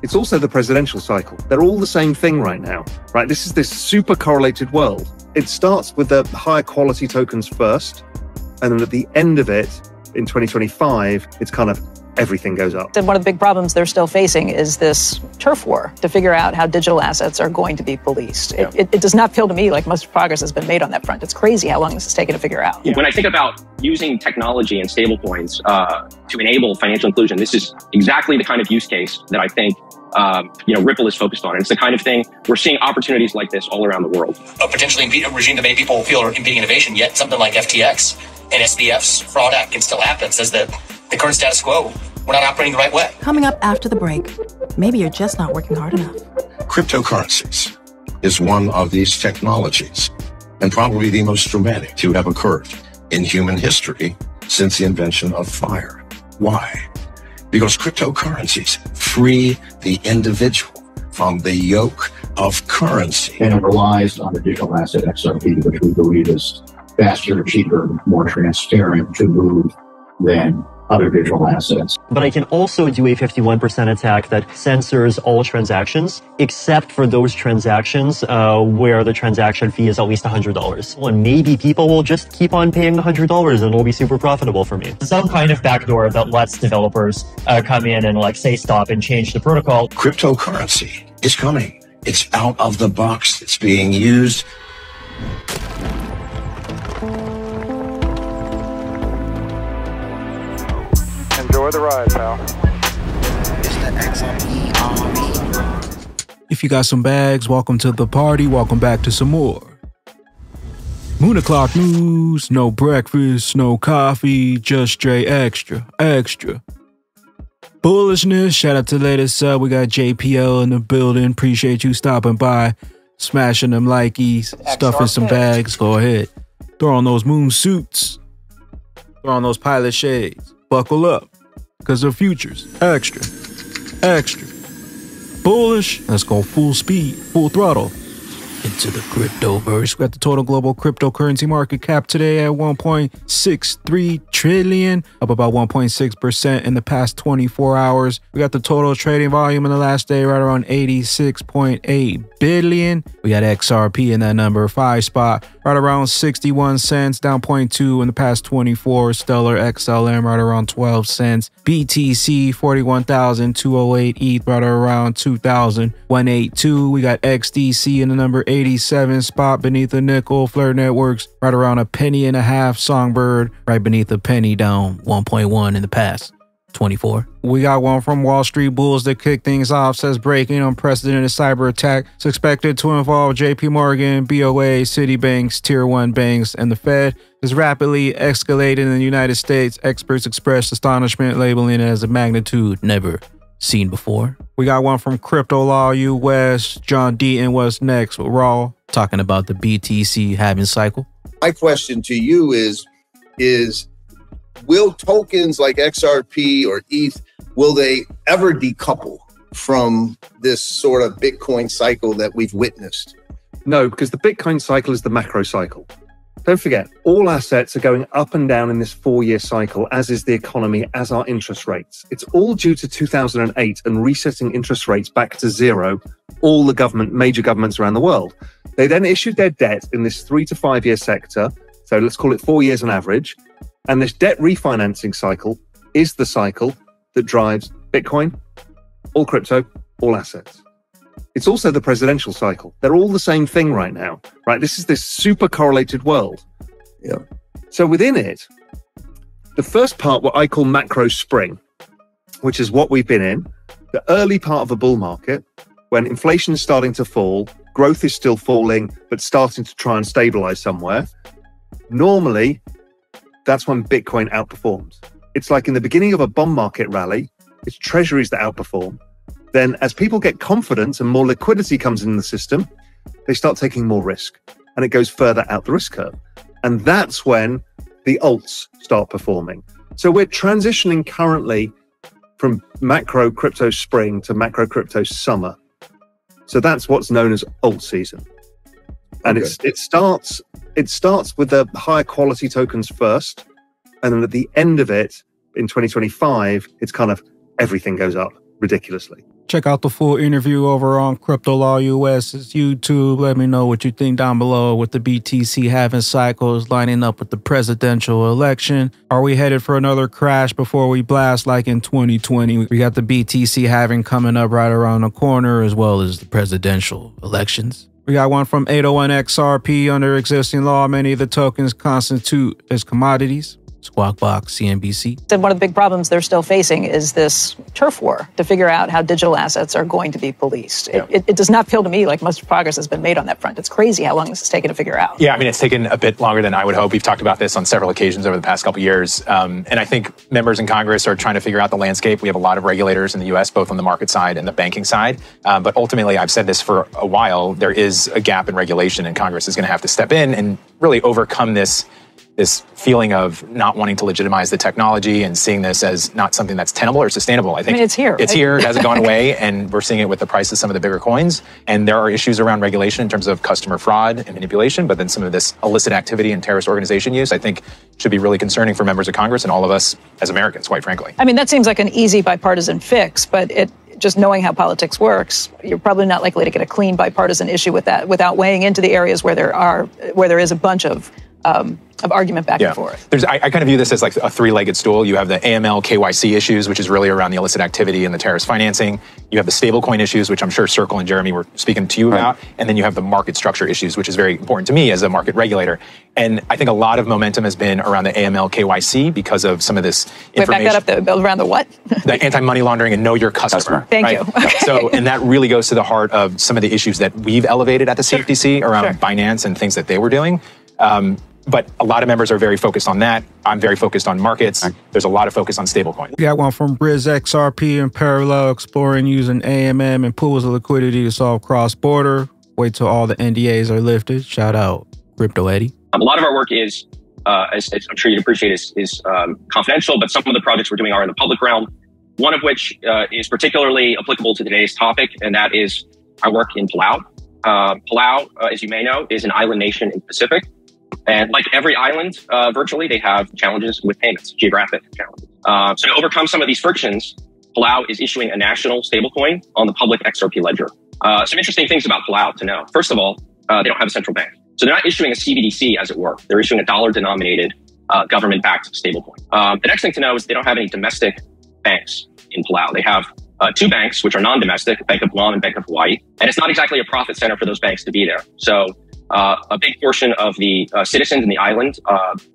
It's also the presidential cycle. They're all the same thing right now, right? This is this super correlated world. It starts with the higher quality tokens first, and then at the end of it, in 2025, it's kind of everything goes up. And one of the big problems they're still facing is this turf war to figure out how digital assets are going to be policed. Yeah. It does not feel to me like much progress has been made on that front. It's crazy how long this has taken to figure out. Yeah. When I think about using technology and stablecoins to enable financial inclusion, this is exactly the kind of use case that I think Ripple is focused on. And it's the kind of thing we're seeing opportunities like this all around the world. A potentially regime that many people feel are impeding innovation, yet something like FTX and SBF's Fraud Act can still happen. It says that the current status quo, we're not operating the right way. Coming up after the break, maybe you're just not working hard enough. Cryptocurrencies is one of these technologies, and probably the most dramatic to have occurred in human history since the invention of fire. Why? Because cryptocurrencies free the individual from the yoke of currency. And it relies on the digital asset XRP, which we believe is faster, cheaper, more transparent to move than other digital assets. But I can also do a 51% attack that censors all transactions, except for those transactions where the transaction fee is at least $100. And maybe people will just keep on paying $100 and it'll be super profitable for me. Some kind of backdoor that lets developers come in and say stop and change the protocol. Cryptocurrency is coming. It's out of the box. It's being used. Enjoy the ride, pal. It's the XRP Army. If you got some bags, welcome to the party. Welcome back to some more Moon o'clock news. No breakfast, no coffee, just straight extra. Bullishness. Shout out to the latest sub. We got JPL in the building. Appreciate you stopping by, smashing them likeys, stuffing some bags. Go ahead. Throw on those moon suits. Throw on those pilot shades. Buckle up, because the future's extra. Bullish. Let's go full speed, full throttle into the cryptoverse. We got the total global cryptocurrency market cap today at 1.63 trillion, up about 1.6% in the past 24 hours. We got the total trading volume in the last day right around 86.8 billion. We got XRP in that number 5 spot, right around 61 cents, down 0.2 in the past 24. Stellar XLM right around 12 cents. BTC 41,208. ETH right around 2,182. We got XDC in the number 87 spot beneath the nickel. Flare Networks right around a penny and a half. Songbird right beneath a penny, down 1.1 in the past 24. We got one from Wall Street Bulls that kick things off. Says breaking unprecedented cyber attack is expected to involve JP Morgan, BOA, Citibanks, Tier 1 banks, and the Fed is rapidly escalating in the United States. Experts expressed astonishment, labeling it as a magnitude never seen before. We got one from Crypto Law US. John Deaton was next with Raw, talking about the BTC halving cycle. My question to you is will tokens like XRP or ETH, will they ever decouple from this sort of Bitcoin cycle that we've witnessed? No, because the Bitcoin cycle is the macro cycle. Don't forget, all assets are going up and down in this 4-year cycle, as is the economy, as are interest rates. It's all due to 2008 and resetting interest rates back to zero, all the major governments around the world. They then issued their debt in this 3 to 5 year sector, so let's call it 4 years on average. And this debt refinancing cycle is the cycle that drives Bitcoin, all crypto, all assets. It's also the presidential cycle. They're all the same thing right now, right? This is this super correlated world. Yeah. So within it, the first part, what I call macro spring, which is what we've been in, the early part of a bull market, when inflation is starting to fall, growth is still falling, but starting to try and stabilize somewhere. Normally, that's when Bitcoin outperforms. It's like in the beginning of a bond market rally, it's treasuries that outperform. Then as people get confidence and more liquidity comes in the system, they start taking more risk and it goes further out the risk curve. And that's when the alts start performing. So we're transitioning currently from macro crypto spring to macro crypto summer. So that's what's known as alt season. And Okay. it starts with the higher quality tokens first. And then at the end of it, in 2025, it's kind of everything goes up ridiculously. Check out the full interview over on Crypto Law US's YouTube. Let me know what you think down below with the BTC halving cycles lining up with the presidential election. Are we headed for another crash before we blast like in 2020? We got the BTC halving coming up right around the corner, as well as the presidential elections. We got one from 801 XRP. Under existing law, many of the tokens constitute as commodities. Squawk Box, CNBC. And one of the big problems they're still facing is this turf war to figure out how digital assets are going to be policed. Yeah. It does not feel to me like much progress has been made on that front. It's crazy how long this has taken to figure out. Yeah, I mean, it's taken a bit longer than I would hope. We've talked about this on several occasions over the past couple of years. And I think members in Congress are trying to figure out the landscape. We have a lot of regulators in the U.S., both on the market side and the banking side. But ultimately, I've said this for a while, there is a gap in regulation, and Congress is going to have to step in and really overcome this feeling of not wanting to legitimize the technology and seeing this as not something that's tenable or sustainable. I think it's here. It's here. It hasn't gone away, and we're seeing it with the price of some of the bigger coins. And there are issues around regulation in terms of customer fraud and manipulation, but then some of this illicit activity and terrorist organization use, I think, should be really concerning for members of Congress and all of us as Americans, quite frankly. I mean, that seems like an easy bipartisan fix, but just knowing how politics works, you're probably not likely to get a clean bipartisan issue with that without weighing into the areas where there is a bunch of argument back and forth. I kind of view this as like a three-legged stool. You have the AML KYC issues, which is really around the illicit activity and the terrorist financing. You have the stablecoin issues, which I'm sure Circle and Jeremy were speaking to you about. And then you have the market structure issues, which is very important to me as a market regulator. And I think a lot of momentum has been around the AML KYC because of some of this information. Wait, back that up, around the what? The anti-money laundering and know your customer. Thank you. Okay. So, and that really goes to the heart of some of the issues that we've elevated at the CFTC around Binance and things that they were doing. But a lot of members are very focused on that. I'm very focused on markets. There's a lot of focus on stablecoin. We got one from Briz XRP in parallel, exploring using AMM and pools of liquidity to solve cross-border. Wait till all the NDAs are lifted. Shout out Crypto Eddie. A lot of our work is, as I'm sure you'd appreciate, is confidential, but some of the projects we're doing are in the public realm. One of which is particularly applicable to today's topic, and that is our work in Palau. Palau, as you may know, is an island nation in the Pacific. And like every island, virtually, they have challenges with payments, geographic challenges. So to overcome some of these frictions, Palau is issuing a national stablecoin on the public XRP ledger. Some interesting things about Palau to know. First of all, they don't have a central bank. So they're not issuing a CBDC, as it were. They're issuing a dollar-denominated government-backed stablecoin. The next thing to know is they don't have any domestic banks in Palau. They have two banks, which are non-domestic, Bank of Guam and Bank of Hawaii. And it's not exactly a profit center for those banks to be there. So a big portion of the citizens in the island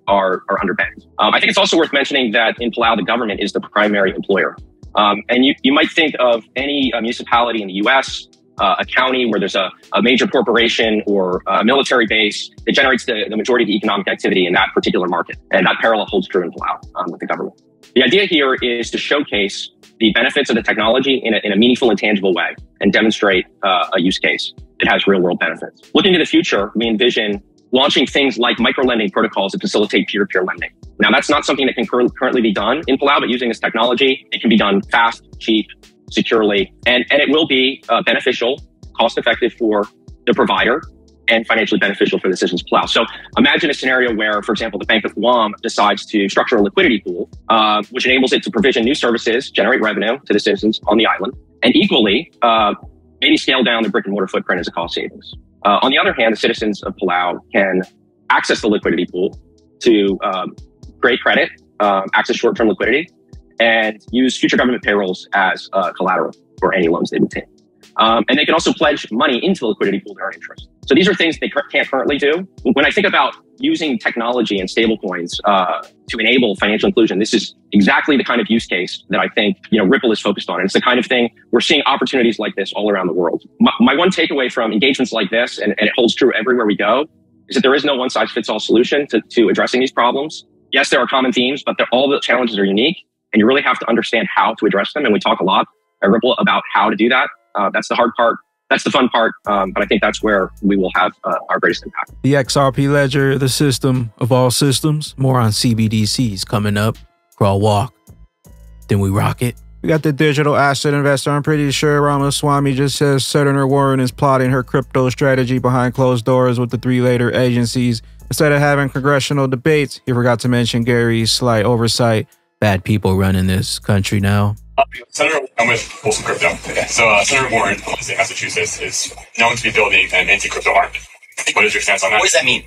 are underbanked. I think it's also worth mentioning that in Palau, the government is the primary employer. And you might think of any municipality in the U.S., a county where there's a major corporation or a military base that generates the majority of the economic activity in that particular market. And that parallel holds true in Palau with the government. The idea here is to showcase the benefits of the technology in a meaningful and tangible way and demonstrate a use case that has real-world benefits. Looking to the future, we envision launching things like micro-lending protocols that facilitate peer-to-peer lending. Now, that's not something that can currently be done in Palau, but using this technology, it can be done fast, cheap, securely, and it will be beneficial, cost-effective for the provider, and financially beneficial for the citizens of Palau. So imagine a scenario where, for example, the Bank of Guam decides to structure a liquidity pool, which enables it to provision new services, generate revenue to the citizens on the island, and equally, maybe scale down the brick and mortar footprint as a cost savings. On the other hand, the citizens of Palau can access the liquidity pool to create credit, access short-term liquidity, and use future government payrolls as collateral for any loans they would take. And they can also pledge money into the liquidity pool to earn interest. So these are things they can't currently do. When I think about using technology and stablecoins to enable financial inclusion, this is exactly the kind of use case that I think Ripple is focused on. And it's the kind of thing we're seeing opportunities like this all around the world. My one takeaway from engagements like this, and it holds true everywhere we go, is that there is no one-size-fits-all solution to addressing these problems. Yes, there are common themes, but all the challenges are unique, and you really have to understand how to address them. And we talk a lot at Ripple about how to do that. That's the hard part. That's the fun part, but I think that's where we will have our greatest impact. The XRP ledger, the system of all systems. More on CBDCs coming up. Crawl, walk, then we rock it. We got the digital asset investor. I'm pretty sure Ramaswamy just says Senator Warren is plotting her crypto strategy behind closed doors with the three later agencies. Instead of having congressional debates, he forgot to mention Gary's slight oversight. Bad people running this country now. Senator, I'm with Folsom Crypto. Okay. So Senator Warren from the state of Massachusetts is known to be building an anti-crypto army. What is your stance on that? What does that mean?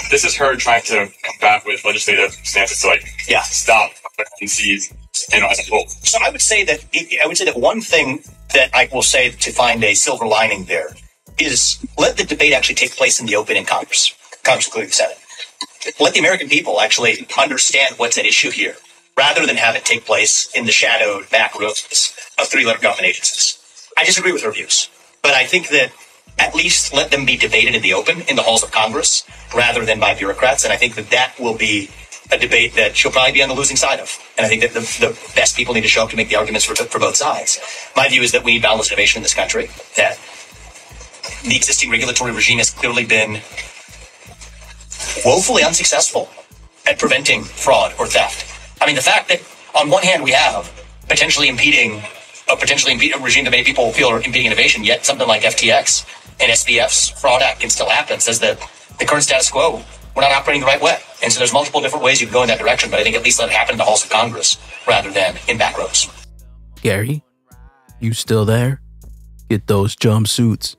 This is her trying to combat with legislative stances to stop currencies as a whole. So I would say that one thing that I will say to find a silver lining there is let the debate actually take place in the open in Congress, including the Senate. Let the American people actually understand what's at issue here, rather than have it take place in the shadowed back rooms of three-letter government agencies. I disagree with her views, but I think that at least let them be debated in the open in the halls of Congress rather than by bureaucrats. And I think that will be a debate that she'll probably be on the losing side of. And I think that the best people need to show up to make the arguments for both sides. My view is that we need boundless innovation in this country, that the existing regulatory regime has clearly been woefully unsuccessful at preventing fraud or theft. I mean, the fact that on one hand we have potentially impeding a regime that many people feel are impeding innovation, yet something like FTX and SBF's Fraud Act can still happen, says that the current status quo, we're not operating the right way. And so there's multiple different ways you can go in that direction, but I think at least let it happen in the halls of Congress rather than in back rows. Gary, you still there? Get those jumpsuits.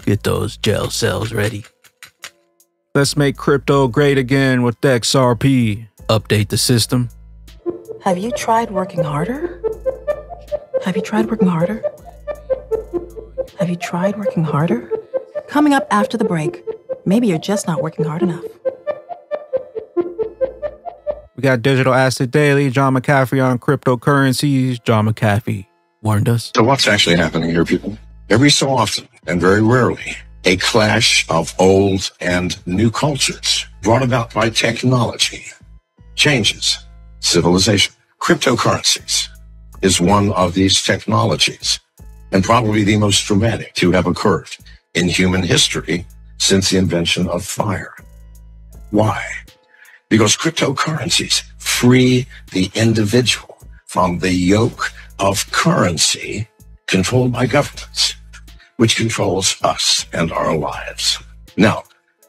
Get those jail cells ready. Let's make crypto great again with XRP. Update the system. Have you tried working harder? Have you tried working harder? Have you tried working harder? Coming up after the break, maybe you're just not working hard enough. We got Digital Asset Daily, John McAfee on cryptocurrencies. John McAfee warned us. So what's actually happening here, people? Every so often, and very rarely, a clash of old and new cultures brought about by technology changes civilization. Cryptocurrencies is one of these technologies, and probably the most dramatic to have occurred in human history since the invention of fire. Why? Because cryptocurrencies free the individual from the yoke of currency controlled by governments, which controls us and our lives. Now,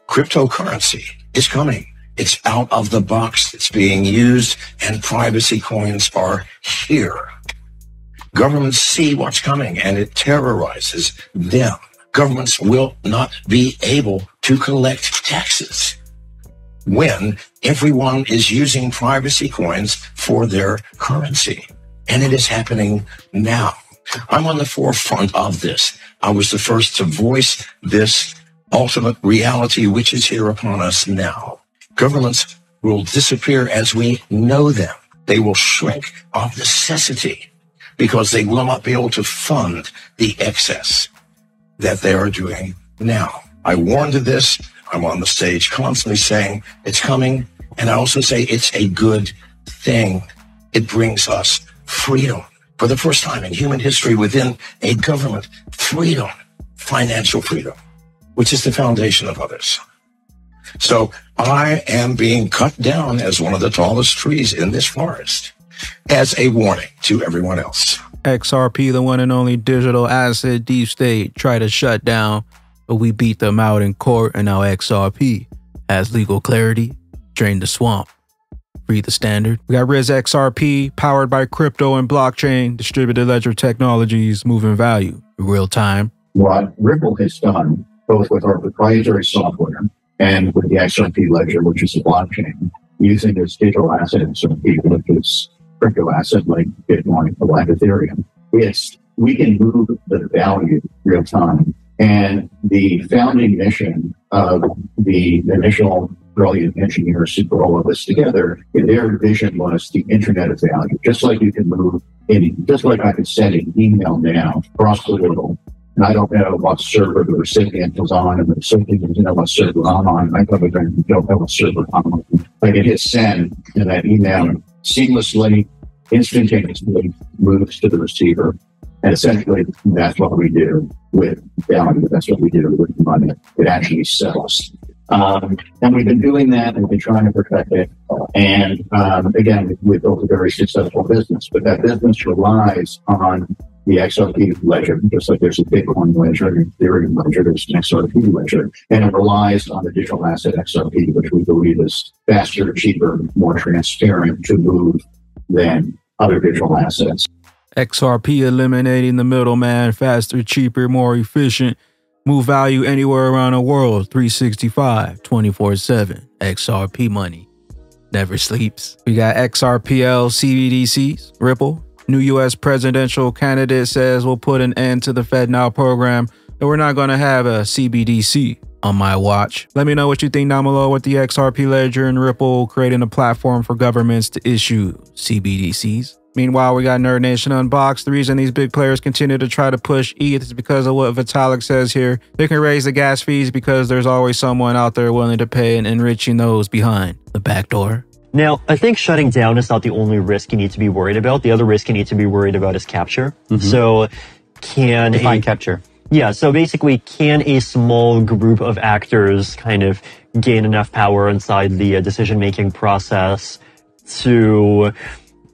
cryptocurrency is coming. It's out of the box. It's being used, and privacy coins are here. Governments see what's coming, and it terrorizes them. Governments will not be able to collect taxes when everyone is using privacy coins for their currency. And it is happening now. I'm on the forefront of this. I was the first to voice this ultimate reality, which is here upon us now. Governments will disappear as we know them. They will shrink of necessity because they will not be able to fund the excess that they are doing now. I warned of this. I'm on the stage constantly saying it's coming. And I also say it's a good thing. It brings us freedom. For the first time in human history within a government, freedom, financial freedom, which is the foundation of others. So I am being cut down as one of the tallest trees in this forest as a warning to everyone else. XRP, the one and only digital asset deep state, tried to shut down, but we beat them out in court, and now XRP has legal clarity, drained the swamp. Free the standard. We got Riz XRP, powered by crypto and blockchain, distributed ledger technologies, moving value in real time. What Ripple has done, both with our proprietary software and with the XRP ledger, which is a blockchain, using this digital asset XRP, which is crypto asset like Bitcoin or like Ethereum, we can move the value real time. And the founding mission of the initial brilliant engineers who put all of this together, their vision was the internet of value. Just like you can move just like I could send an email now across the world, and I don't know what server the recipient was on, and the recipient doesn't know what server I'm on. I probably don't know what server I'm on. I can hit send, and that email seamlessly, instantaneously moves to the receiver. And essentially, that's what we do with value. That's what we do with money. It actually sells. And we've been doing that, and we've been trying to protect it. And again, we've built a very successful business. But that business relies on the XRP ledger, just like there's a Bitcoin ledger, an Ethereum ledger, there's an XRP ledger. And it relies on the digital asset XRP, which we believe is faster, cheaper, more transparent to move than other digital assets. XRP eliminating the middleman, faster, cheaper, more efficient. Move value anywhere around the world, 365, 24/7. XRP money never sleeps. We got XRPL CBDCs, Ripple. New U.S. presidential candidate says we'll put an end to the FedNow program, and we're not going to have a CBDC on my watch. Let me know what you think down below with the XRP Ledger and Ripple creating a platform for governments to issue CBDCs. Meanwhile, we got Nerd Nation Unboxed. The reason these big players continue to try to push ETH is because of what Vitalik says here. They can raise the gas fees because there's always someone out there willing to pay and enriching those behind the back door. Now, I think shutting down is not the only risk you need to be worried about. The other risk you need to be worried about is capture. So can define capture. Yeah, so basically, can a small group of actors kind of gain enough power inside the decision-making process to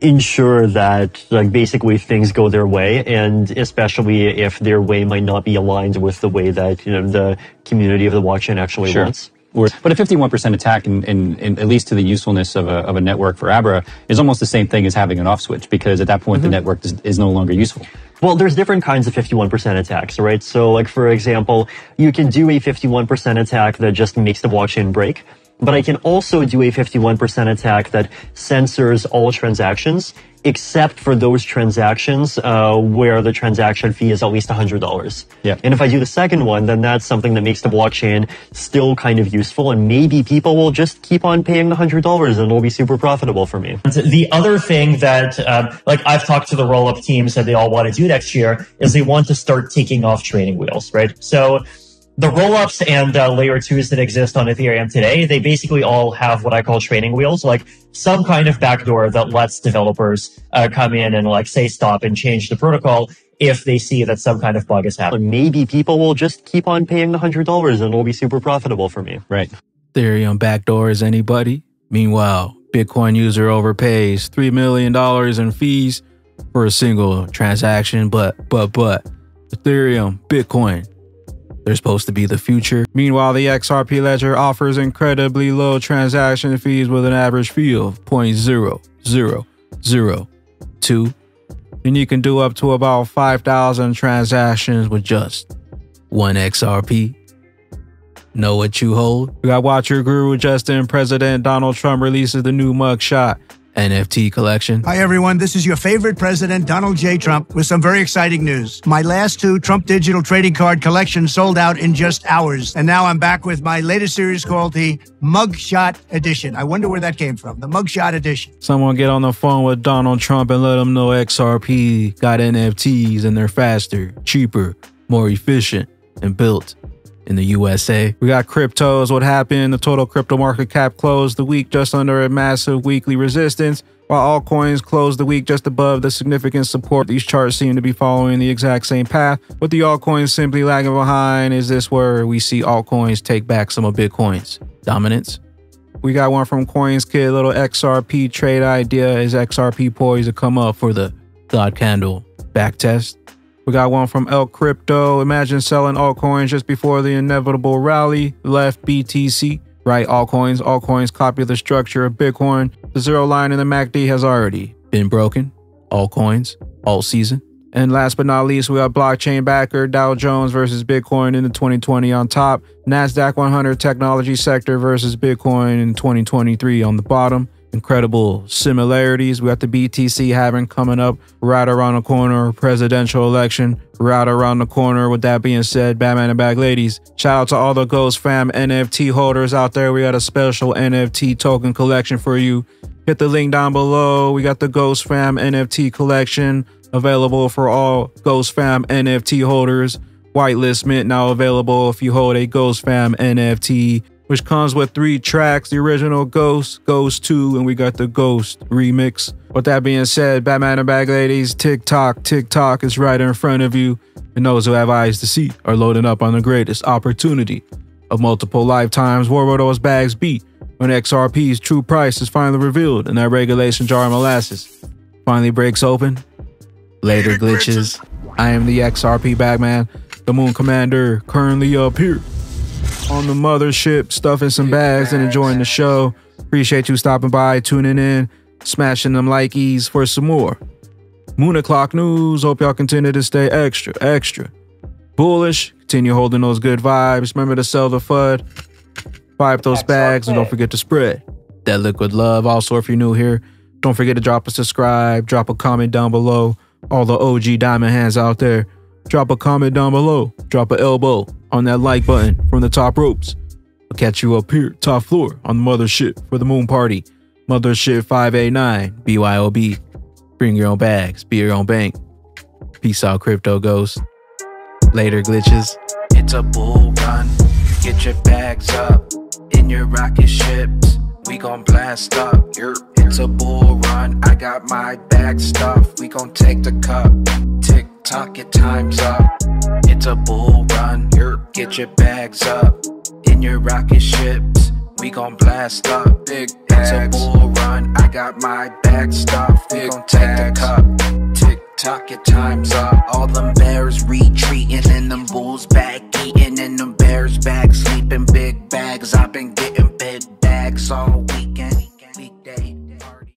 ensure that, like, basically things go their way, and especially if their way might not be aligned with the way that, you know, the community of the blockchain actually wants? But a 51% attack, in at least to the usefulness of a network for Abra, is almost the same thing as having an off switch, because at that point the network is no longer useful. Well, there's different kinds of 51% attacks, right? So, like, for example, you can do a 51% attack that just makes the blockchain break, but I can also do a 51% attack that censors all transactions, except for those transactions where the transaction fee is at least $100. Yeah. And if I do the second one, then that's something that makes the blockchain still kind of useful, and maybe people will just keep on paying the $100 and it'll be super profitable for me. The other thing that, like, I've talked to the roll-up teams that they all want to do next year is they want to start taking off training wheels, right? So the rollups and layer 2s that exist on Ethereum today, they basically all have what I call training wheels, like some kind of backdoor that lets developers come in and, like, say stop and change the protocol if they see that some kind of bug is happening. Maybe people will just keep on paying the $100 and it'll be super profitable for me. Right. Ethereum backdoors anybody? Meanwhile, Bitcoin user overpays $3 million in fees for a single transaction, but Ethereum, Bitcoin, they're supposed to be the future. Meanwhile, the XRP Ledger offers incredibly low transaction fees with an average fee of 0.0002. And you can do up to about 5,000 transactions with just 1 XRP. Know what you hold? We got Watch Your Guru Justin. President Donald Trump releases the new mugshot NFT collection. Hi, everyone. This is your favorite president, Donald J. Trump, with some very exciting news. My last 2 Trump digital trading card collections sold out in just hours. And now I'm back with my latest series called the Mugshot Edition. I wonder where that came from, the Mugshot Edition. Someone get on the phone with Donald Trump and let him know XRP got NFTs and they're faster, cheaper, more efficient, and built in the USA. We got cryptos. What happened? The total crypto market cap closed the week just under a massive weekly resistance, while altcoins closed the week just above the significant support. These charts seem to be following the exact same path, with the altcoins simply lagging behind. Is this where we see altcoins take back some of Bitcoin's dominance? We got one from CoinsKid, little XRP trade idea. Is XRP poised to come up for the God Candle backtest? We got one from El Crypto. Imagine selling altcoins just before the inevitable rally. Left BTC. Right altcoins. Altcoins copy the structure of Bitcoin. The zero line in the MACD has already been broken. Altcoins. Alt season. And last but not least, we got blockchain backer Dow Jones versus Bitcoin in the 2020 on top. NASDAQ 100 technology sector versus Bitcoin in 2023 on the bottom. Incredible similarities. We got the BTC halving coming up right around the corner. Presidential election right around the corner. With that being said, Batman and Bag ladies, shout out to all the Ghost Fam NFT holders out there. We got a special NFT token collection for you. Hit the link down below. We got the Ghost Fam NFT collection available for all Ghost Fam NFT holders. Whitelist mint now available if you hold a Ghost Fam NFT, which comes with 3 tracks, the original Ghost, Ghost 2, and we got the Ghost remix. With that being said, Batman and Bag ladies, TikTok is right in front of you. And those who have eyes to see are loading up on the greatest opportunity of multiple lifetimes. Where will those bags be when XRP's true price is finally revealed and that regulation jar of molasses finally breaks open? Later glitches. I am the XRP Bagman, the Moon Commander, currently up here on the mothership, stuffing some bags and enjoying the show. Appreciate you stopping by, tuning in, smashing them likeys for some more Moon o'clock news. Hope y'all continue to stay extra bullish. Continue holding those good vibes. Remember to sell the FUD. Buy up those bags and don't forget to spread that liquid love. Also, if you're new here, don't forget to drop a subscribe, drop a comment down below. All the OG diamond hands out there, drop a comment down below. Drop an elbow on that like button from the top ropes. I'll catch you up here, top floor, on the mothership for the moon party. Mothership 589, BYOB. Bring your own bags, be your own bank. Peace out, crypto ghosts. Later, glitches. It's a bull run. Get your bags up in your rocket ships. We gon' blast up. It's a bull run. I got my bag stuffed. We gon' take the cup. Tick tock, your time's up. It's a bull run. Get your bags up in your rocket ships. We gon' blast up. Big bags. It's a bull run. I got my bag stuffed. We gon' take the cup. Tick tock, your time's up. All them bears retreating and them bulls back eating and them bears back sleeping. Big bags. I've been getting big bags all week.